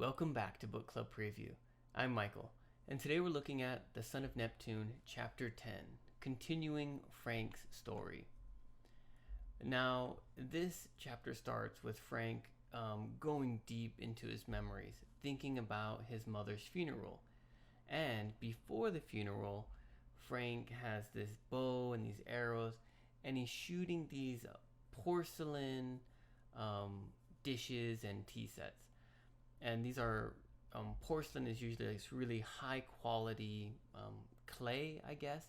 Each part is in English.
Welcome back to Book Club Preview. I'm Michael, and today we're looking at The Son of Neptune, Chapter 10, continuing Frank's story. Now, this chapter starts with Frank going deep into his memories, thinking about his mother's funeral. And before the funeral, Frank has this bow and these arrows, and he's shooting these porcelain dishes and tea sets. And these are porcelain is usually this really high quality clay, I guess,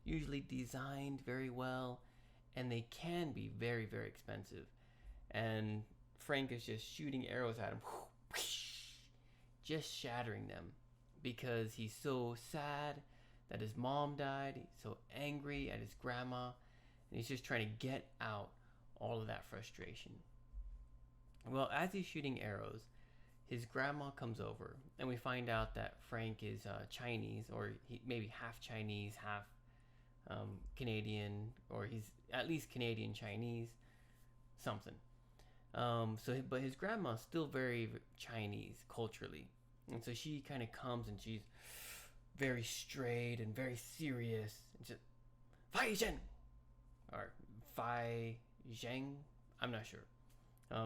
usually designed very well, and they can be very, very expensive. And Frank is just shooting arrows at him, just shattering them, because he's so sad that his mom died. He's so angry at his grandma, and he's just trying to get out all of that frustration. Well, as he's shooting arrows, his grandma comes over, and we find out that Frank is Chinese, or maybe half Chinese, half Canadian, or he's at least Canadian Chinese, something. But his grandma's still very Chinese culturally, and so she kind of comes and she's very straight and very serious, and just Fai Zheng or Fai Zheng, I'm not sure.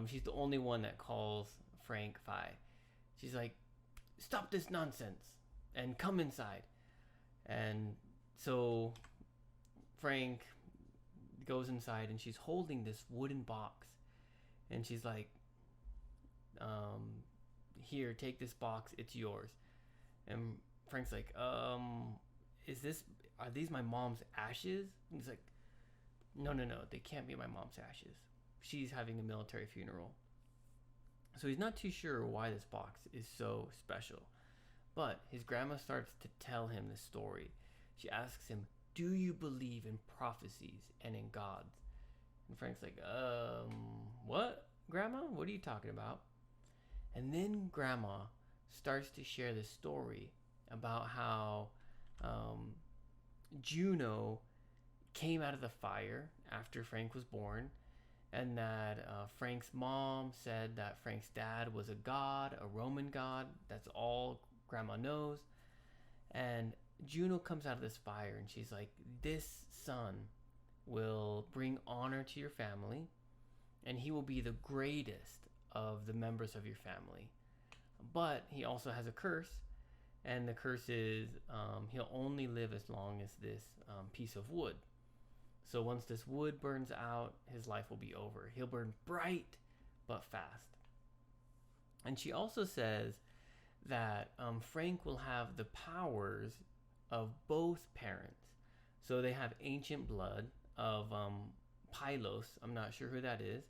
She's the only one that calls Frank Fai. She's like, stop this nonsense and come inside. And so Frank goes inside, and she's holding this wooden box, and she's like, here, take this box, it's yours. And Frank's like, are these my mom's ashes? And he's like, no, they can't be my mom's ashes. She's having a military funeral. So he's not too sure why this box is so special. But his grandma starts to tell him the story. She asks him, do you believe in prophecies and in gods? And Frank's like, what, Grandma? What are you talking about? And then Grandma starts to share this story about how Juno came out of the fire after Frank was born, and that Frank's mom said that Frank's dad was a god, a Roman god. That's all Grandma knows. And Juno comes out of this fire, and she's like, this son will bring honor to your family, and he will be the greatest of the members of your family. But he also has a curse, and the curse is he'll only live as long as this piece of wood. So once this wood burns out, his life will be over. He'll burn bright but fast. And she also says that Frank will have the powers of both parents. So they have ancient blood of Pylos. I'm not sure who that is.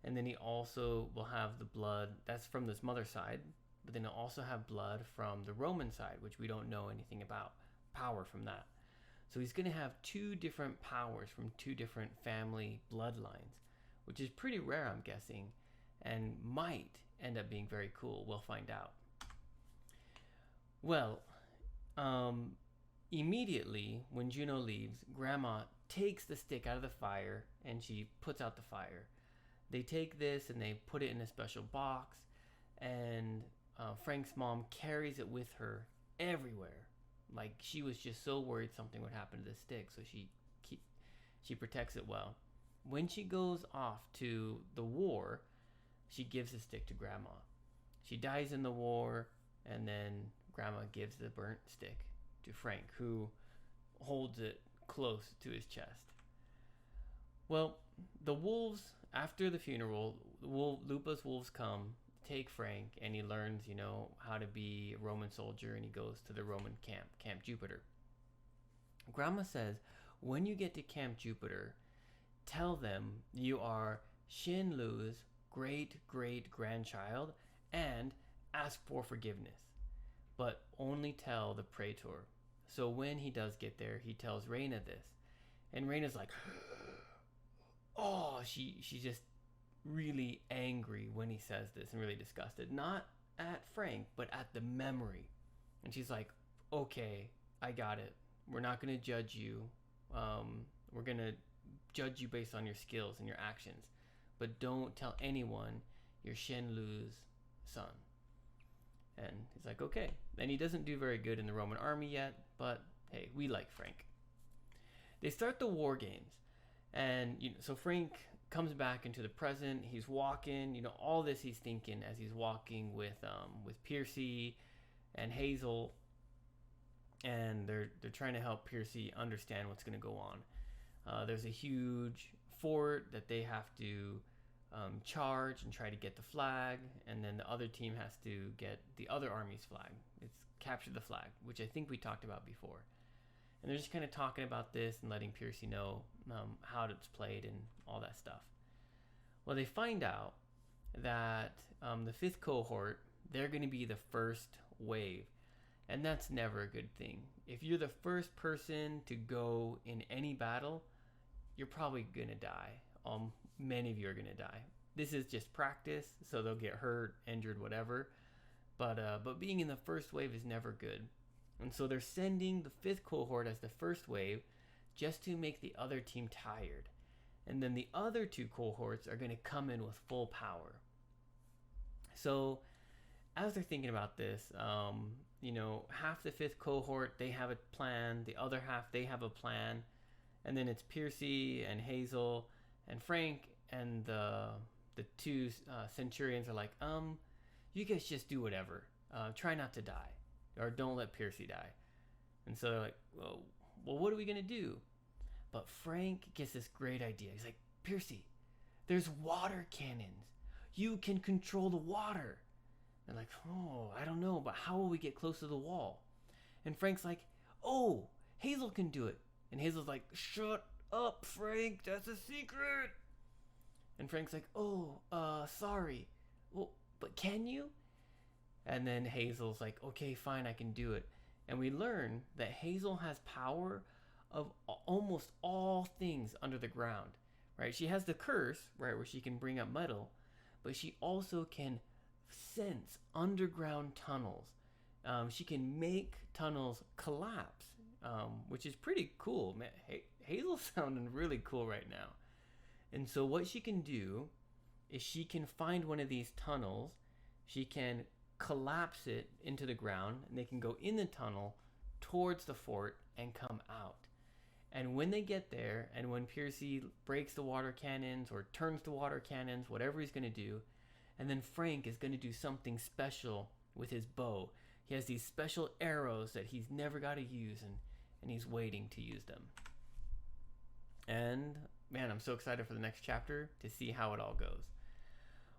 And then he also will have the blood that's from this mother side, but then he'll also have blood from the Roman side, which we don't know anything about. Power from that. So he's going to have two different powers from two different family bloodlines, which is pretty rare, I'm guessing, and might end up being very cool. We'll find out. Well, immediately when Juno leaves, Grandma takes the stick out of the fire and she puts out the fire. They take this and they put it in a special box, and Frank's mom carries it with her everywhere. Like, she was just so worried something would happen to the stick, so she protects it well. When she goes off to the war, she gives the stick to Grandma. She dies in the war, and then Grandma gives the burnt stick to Frank, who holds it close to his chest. Well, the wolves, after the funeral, Lupa's wolves come, take Frank, and he learns, how to be a Roman soldier, and he goes to the Roman Camp Jupiter. Grandma says, when you get to Camp Jupiter, tell them you are Xin Lu's great-great-grandchild and ask for forgiveness, but only tell the praetor. So when he does get there, he tells Reina this, and Reina's like, oh, she's just really angry when he says this and really disgusted. Not at Frank, but at the memory. And she's like, okay, I got it. We're not going to judge you. We're going to judge you based on your skills and your actions. But don't tell anyone you're Shen Lu's son. And he's like, okay. And he doesn't do very good in the Roman army yet, but hey, we like Frank. They start the war games. And so Frank comes back into the present. He's walking, all this he's thinking as he's walking with Piercy and Hazel, and they're trying to help Piercy understand what's going to go on. There's a huge fort that they have to charge and try to get the flag, and then the other team has to get the other army's flag. It's capture the flag, which I think we talked about before. And they're just kind of talking about this and letting Piercy know how it's played and all that stuff. Well, they find out that the 5th cohort, they're going to be the first wave. And that's never a good thing. If you're the first person to go in any battle, you're probably going to die. Many of you are going to die. This is just practice, so they'll get hurt, injured, whatever. But being in the first wave is never good. And so they're sending the 5th cohort as the first wave just to make the other team tired. And then the other 2 cohorts are going to come in with full power. So as they're thinking about this, half the 5th cohort, they have a plan. The other half, they have a plan. And then it's Piercy and Hazel and Frank, and the 2 centurions are like, you guys just do whatever. Try not to die, or don't let Piercy die. And so they're like, well, what are we going to do? But Frank gets this great idea. He's like, Piercy, there's water cannons. You can control the water. They're like, oh, I don't know, but how will we get close to the wall? And Frank's like, oh, Hazel can do it. And Hazel's like, shut up, Frank, that's a secret. And Frank's like, oh, sorry. Well, but can you? And then Hazel's like, okay, fine, I can do it. And we learn that Hazel has power of almost all things under the ground, right? She has the curse, right, where she can bring up metal, but she also can sense underground tunnels. She can make tunnels collapse, which is pretty cool. Man, Hazel's sounding really cool right now. And so what she can do is she can find one of these tunnels, she can collapse it into the ground, and they can go in the tunnel towards the fort and come out. And when they get there, and when Piercy breaks the water cannons or turns the water cannons, whatever he's going to do, and then Frank is going to do something special with his bow. He has these special arrows that he's never got to use, and he's waiting to use them. And man, I'm so excited for the next chapter to see how it all goes.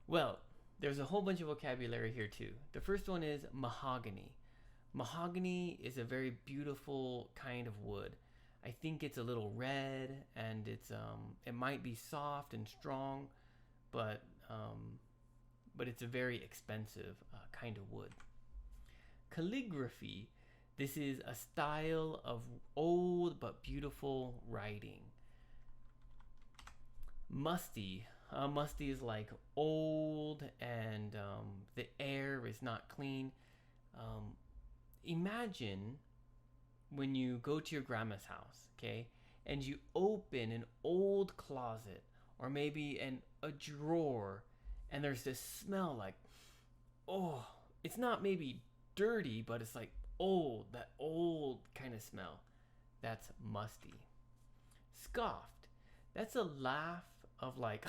Well, there's a whole bunch of vocabulary here too. The first one is mahogany. Mahogany is a very beautiful kind of wood. I think it's a little red, and it might be soft and strong, but it's a very expensive kind of wood. Calligraphy. This is a style of old but beautiful writing. Musty. Musty is like old, and the air is not clean. Imagine when you go to your grandma's house, okay, and you open an old closet or maybe a drawer, and there's this smell like, oh, it's not maybe dirty, but it's like old, that old kind of smell. That's musty. Scoffed. That's a laugh of like,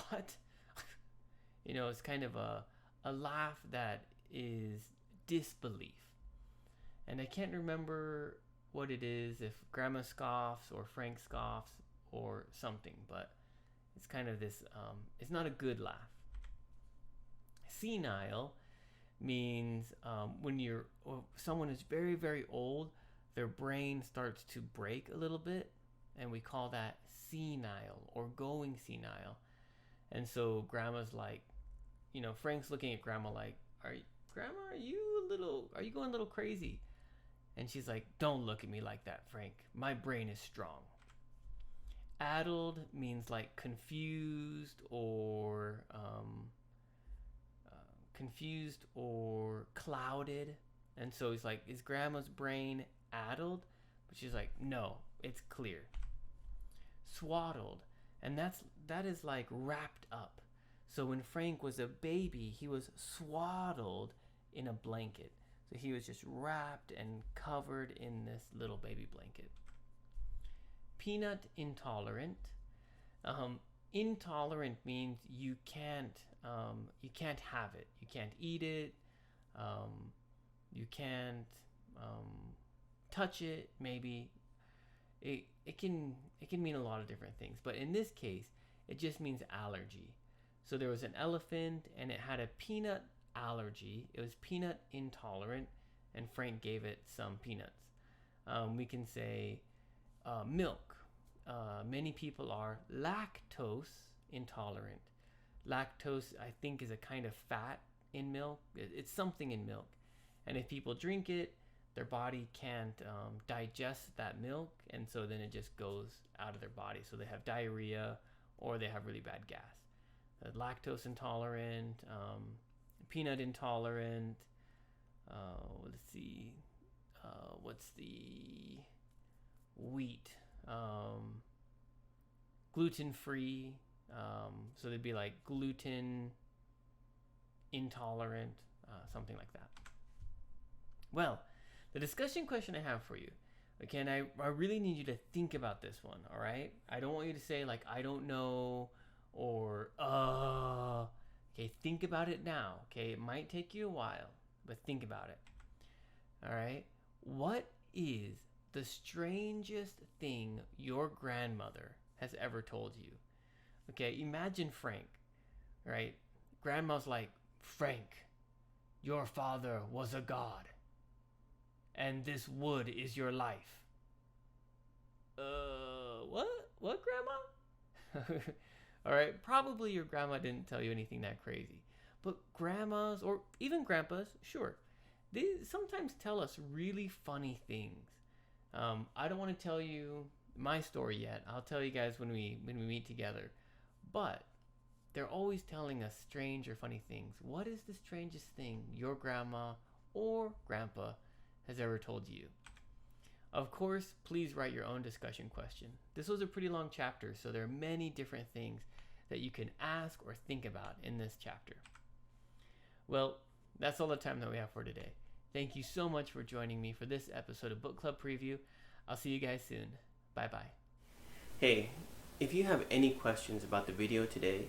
what? It's kind of a laugh that is disbelief. And I can't remember what it is, if Grandma scoffs or Frank scoffs or something, but it's kind of this, it's not a good laugh. Senile means when someone is very, very old, their brain starts to break a little bit, and we call that senile or going senile. And so Grandma's like, Frank's looking at Grandma like, Grandma, are you going a little crazy? And she's like, don't look at me like that, Frank. My brain is strong. Addled means like confused or clouded. And so he's like, is Grandma's brain addled? But she's like, no, it's clear. Swaddled. And that is like wrapped up. So when Frank was a baby, he was swaddled in a blanket. So he was just wrapped and covered in this little baby blanket. Peanut intolerant. Intolerant means you can't have it. You can't eat it. You can't touch it. Maybe it can mean a lot of different things. But in this case, it just means allergy. So there was an elephant and it had a peanut allergy. It was peanut intolerant, and Frank gave it some peanuts. We can say milk. Many people are lactose intolerant. Lactose, I think, is a kind of fat in milk. It's something in milk. And if people drink it, their body can't digest that milk, and so then it just goes out of their body. So they have diarrhea or they have really bad gas. Lactose intolerant, peanut intolerant. Let's see. What's the wheat? Gluten-free. So they'd be like gluten intolerant, something like that. Well, the discussion question I have for you, okay, and I really need you to think about this one, all right? I don't want you to say like, I don't know, or, okay, think about it now, okay? It might take you a while, but think about it, all right? What is the strangest thing your grandmother has ever told you? Okay, imagine Frank, right? Grandma's like, Frank, your father was a god, and this wood is your life. What, Grandma? All right, probably your grandma didn't tell you anything that crazy. But grandmas, or even grandpas, sure, they sometimes tell us really funny things. I don't want to tell you my story yet. I'll tell you guys when we meet together. But they're always telling us strange or funny things. What is the strangest thing your grandma or grandpa has ever told you? Of course, please write your own discussion question. This was a pretty long chapter, so there are many different things that you can ask or think about in this chapter. Well, that's all the time that we have for today. Thank you so much for joining me for this episode of Book Club Preview. I'll see you guys soon. Bye-bye. Hey, if you have any questions about the video today,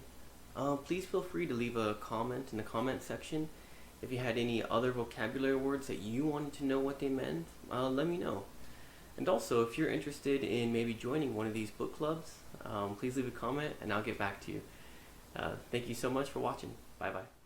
please feel free to leave a comment in the comment section. If you had any other vocabulary words that you wanted to know what they meant, let me know. And also, if you're interested in maybe joining one of these book clubs, please leave a comment and I'll get back to you. Thank you so much for watching. Bye-bye.